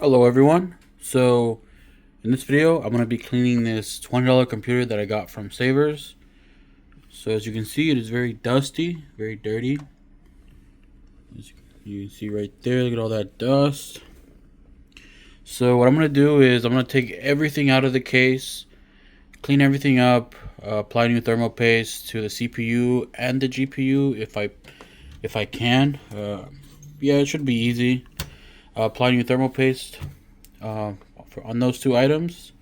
Hello everyone. So in this video I'm going to be cleaning this $20 computer that I got from Savers. So as you can see, it is very dusty, very dirty. As you can see right there, look at all that dust. So what I'm going to do is I'm going to take everything out of the case, clean everything up, apply new thermal paste to the CPU and the GPU if I can. Yeah, it should be easy. Apply new thermal paste on those two items.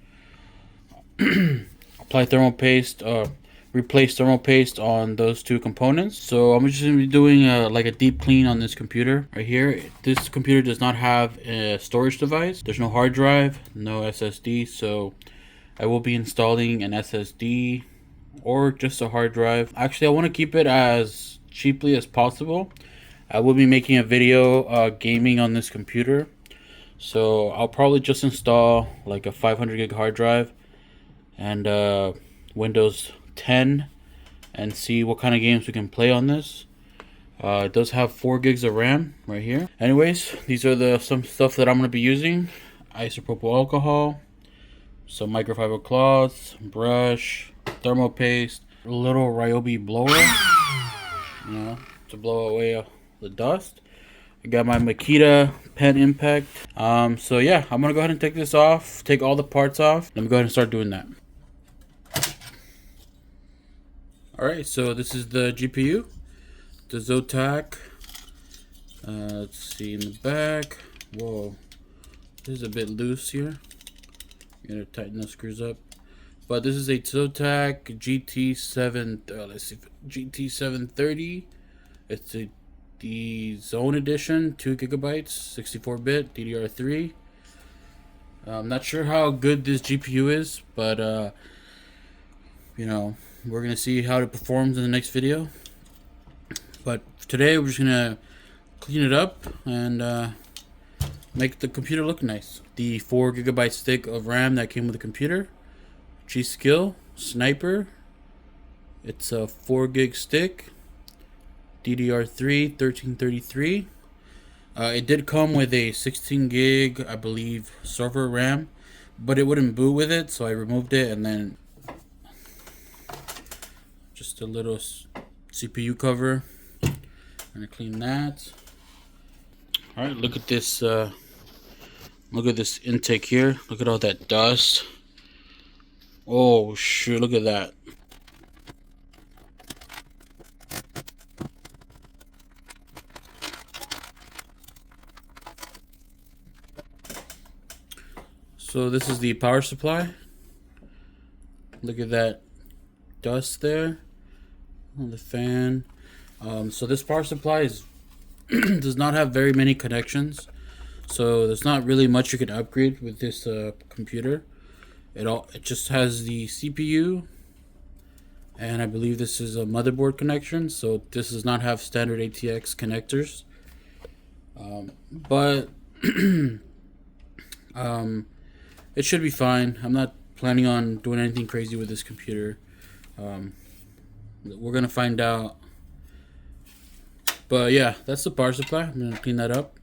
Apply thermal paste, replace thermal paste on those two components. So I'm just gonna be doing like a deep clean on this computer right here. This computer does not have a storage device. There's no hard drive, no SSD. So I will be installing an SSD or just a hard drive. Actually, I want to keep it as cheaply as possible. I will be making a video gaming on this computer. So I'll probably just install like a 500 gig hard drive and Windows 10 and see what kind of games we can play on this. It does have 4 gigs of RAM right here. Anyways, these are some stuff that I'm going to be using. Isopropyl alcohol, some microfiber cloths, brush, thermal paste, a little Ryobi blower, to blow away the dust. I got my Makita pen impact. So yeah, I'm gonna go ahead and take this off, take all the parts off. Let me go ahead and start doing that. Alright, so this is the GPU, the Zotac. Let's see in the back. Whoa, this is a bit loose here. You're gonna tighten those screws up. But this is a Zotac GT7. Let's see, GT730. It's the Zone Edition, 2 gigabytes, 64-bit, DDR3. I'm not sure how good this GPU is, but we're gonna see how it performs in the next video. But today we're just gonna clean it up and make the computer look nice. The 4 gigabyte stick of RAM that came with the computer. G-Skill Sniper. It's a 4 gig stick. DDR3 1333. It did come with a 16 gig, I believe, server RAM, but it wouldn't boot with it, so I removed it. And then just a little CPU cover. I'm gonna clean that. All right, look at this. Look at this intake here. Look at all that dust. Oh shoot! Look at that. So this is the power supply. Look at that dust there on the fan. So this power supply does not have very many connections. So there's not really much you can upgrade with this computer. It just has the CPU, and I believe this is a motherboard connection. So this does not have standard ATX connectors. But it should be fine. I'm not planning on doing anything crazy with this computer. We're gonna find out. But yeah, that's the power supply. I'm gonna clean that up.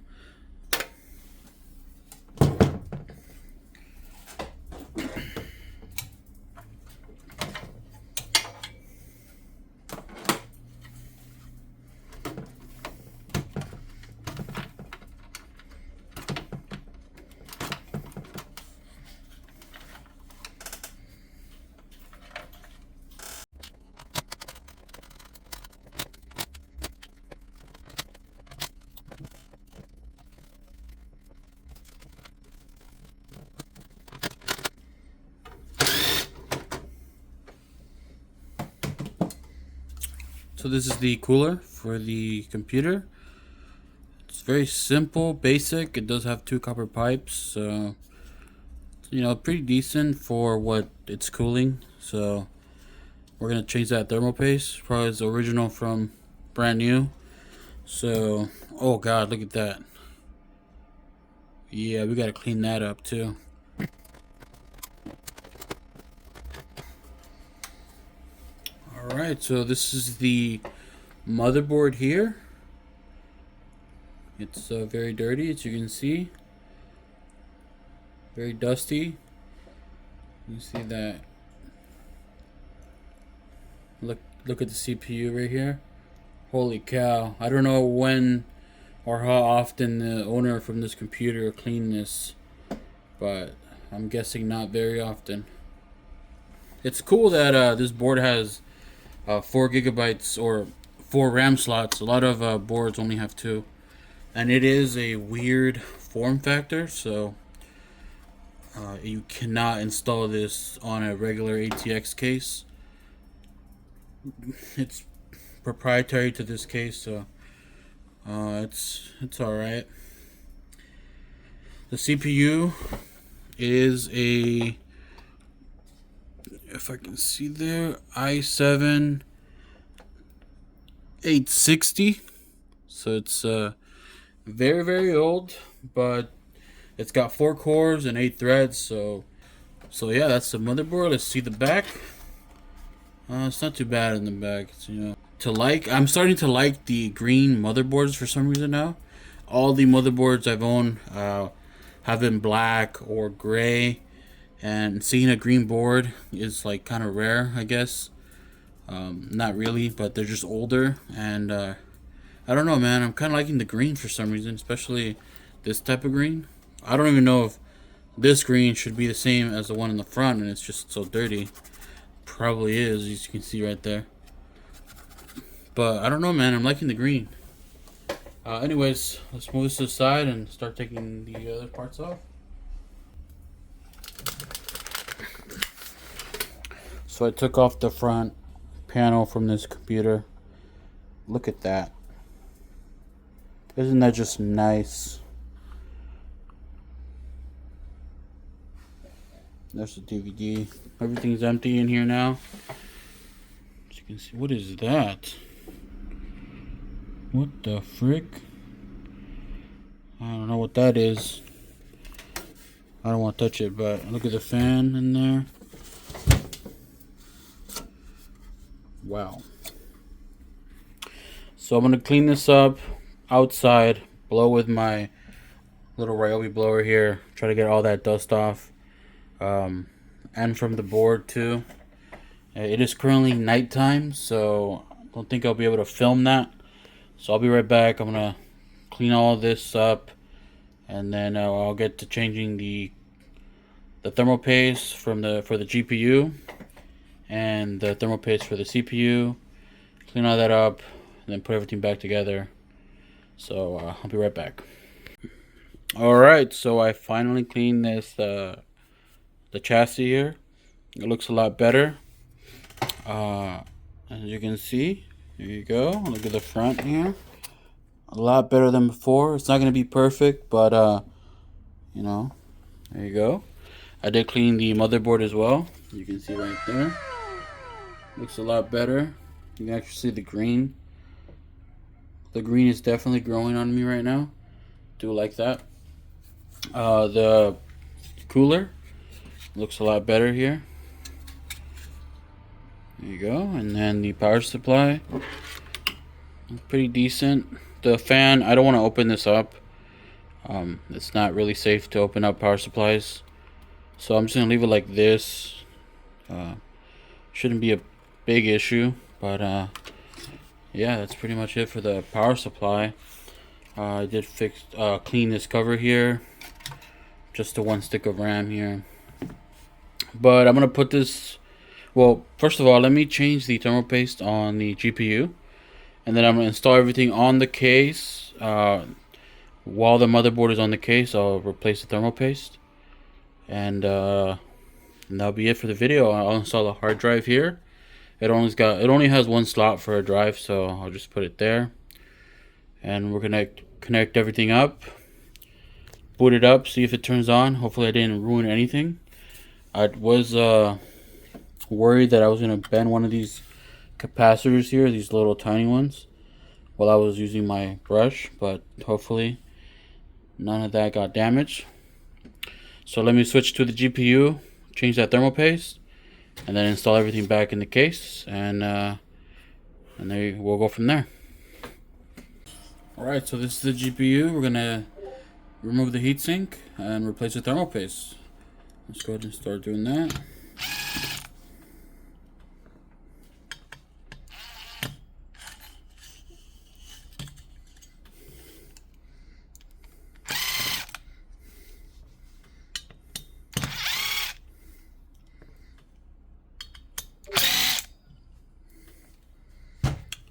So this is the cooler for the computer. It's very simple, basic. It does have 2 copper pipes, so pretty decent for what it's cooling. So we're gonna change that thermal paste. Probably is original from brand new. So oh god, look at that. Yeah, we gotta clean that up too. Alright, so this is the motherboard here. It's very dirty, as you can see. Very dusty. You see that? Look at the CPU right here. Holy cow. I don't know when or how often the owner from this computer cleaned this, but I'm guessing not very often. It's cool that this board has 4 gigabytes or 4 RAM slots. A lot of boards only have 2. And it is a weird form factor, so you cannot install this on a regular ATX case. It's proprietary to this case, so it's all right. The CPU is a, if I can see there, i7 860. So it's very old, but it's got 4 cores and 8 threads. So yeah, that's the motherboard. Let's see the back. It's not too bad in the back. It's, I'm starting to like the green motherboards for some reason now. All the motherboards I've owned have been black or gray, and seeing a green board is like kind of rare, I guess. Not really, but they're just older, and I don't know, man. I'm kind of liking the green for some reason, especially this type of green. I don't even know if this green should be the same as the one in the front, and it's just so dirty. Probably is, as you can see right there. But I don't know, man. I'm liking the green. Anyways, let's move this to the side and start taking the other parts off. So I took off the front panel from this computer. Look at that. Isn't that just nice? There's the DVD. Everything's empty in here now. As you can see, what is that? What the frick? I don't know what that is. I don't want to touch it, but look at the fan in there. Wow. So I'm going to clean this up outside, blow with my little Ryobi blower here, try to get all that dust off, and from the board too. It is currently nighttime, so I don't think I'll be able to film that. So I'll be right back. I'm going to clean all this up, and then I'll get to changing the thermal paste for the GPU and the thermal paste for the CPU. Clean all that up, and then put everything back together. So I'll be right back. Alright, so I finally cleaned this the chassis here. It looks a lot better. As you can see, here you go. Look at the front here. A lot better than before. It's not going to be perfect, but there you go. I did clean the motherboard as well. You can see right there. Looks a lot better. You can actually see the green. The green is definitely growing on me right now. Do like that. The cooler looks a lot better here. There you go. And then the power supply, pretty decent. The fan, I don't want to open this up. It's not really safe to open up power supplies, so I'm just gonna leave it like this. Shouldn't be a big issue, but yeah, that's pretty much it for the power supply. I did clean this cover here, just the 1 stick of RAM here. But I'm gonna put this, well, first of all, let me change the thermal paste on the GPU, and then I'm gonna install everything on the case. While the motherboard is on the case, I'll replace the thermal paste, and that'll be it for the video. I'll install a hard drive here. It only has 1 slot for a drive, so I'll just put it there. And we're gonna connect everything up, boot it up, see if it turns on. Hopefully I didn't ruin anything. I was worried that I was gonna bend one of these capacitors here, these little tiny ones, while I was using my brush, but hopefully none of that got damaged. So let me switch to the GPU, change that thermal paste, and then install everything back in the case, and there we'll go from there. Alright, so this is the GPU. We're gonna remove the heatsink and replace the thermal paste. Let's go ahead and start doing that.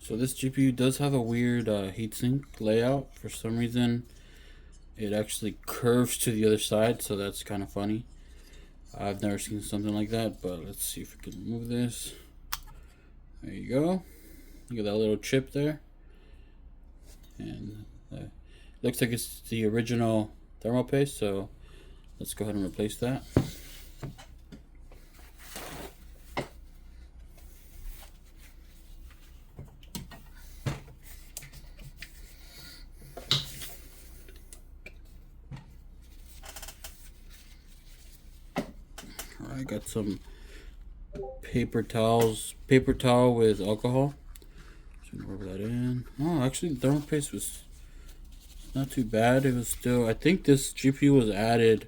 So this GPU does have a weird heatsink layout. For some reason, it actually curves to the other side, so that's kind of funny. I've never seen something like that, but let's see if we can remove this. There you go. Look at that little chip there. And looks like it's the original thermal paste, so let's go ahead and replace that. I got some paper towel with alcohol. Just gonna rub that in. Oh, actually, the thermal paste was not too bad. It was still, I think this GPU was added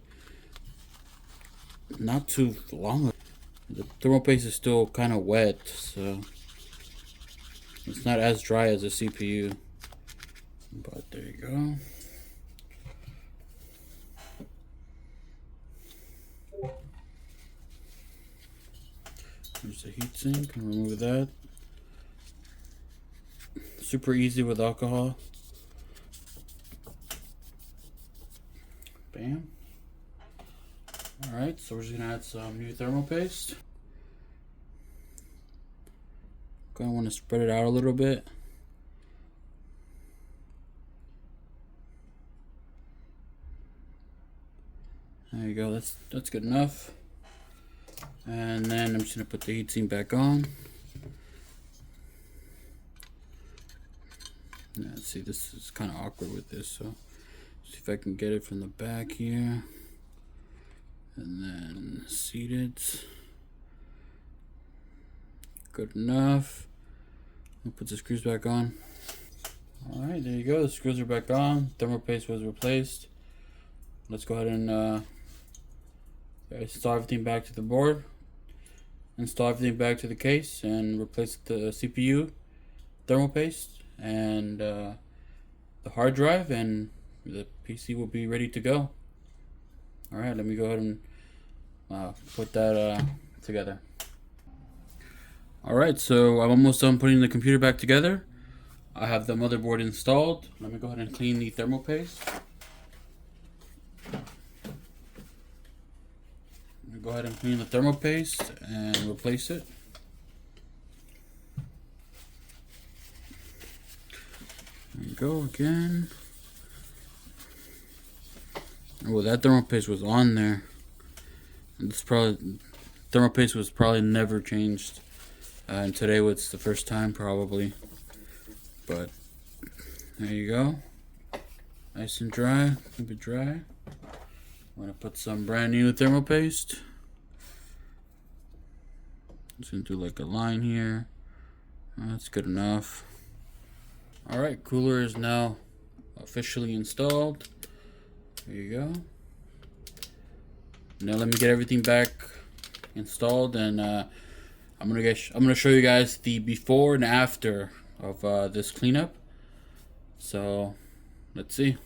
not too long ago. The thermal paste is still kind of wet, so it's not as dry as a CPU. But there you go. There's the heatsink, and remove that. Super easy with alcohol. Bam. Alright, so we're just gonna add some new thermal paste. Gonna want to spread it out a little bit. There you go, that's good enough. And then I'm just gonna put the heatsink back on. Yeah, see, this is kind of awkward with this, so see if I can get it from the back here. And then seat it. Good enough. I'll put the screws back on. Alright, there you go. The screws are back on. Thermal paste was replaced. Let's go ahead and install everything back to the board. Install everything back to the case and replace the CPU, thermal paste, and the hard drive, and the PC will be ready to go. Alright, let me go ahead and put that together. Alright, so I'm almost done putting the computer back together. I have the motherboard installed. Let me go ahead and clean the thermal paste. Go ahead and clean the thermal paste and replace it. There you go again. Oh, that thermal paste was on there. This thermal paste was probably never changed, and today was the first time probably. But there you go, nice and dry. Keep it dry. I'm gonna put some brand new thermal paste. Just gonna do like a line here. That's good enough. Alright, cooler is now officially installed. There you go. Now let me get everything back installed, and I'm gonna show you guys the before and after of this cleanup. So let's see.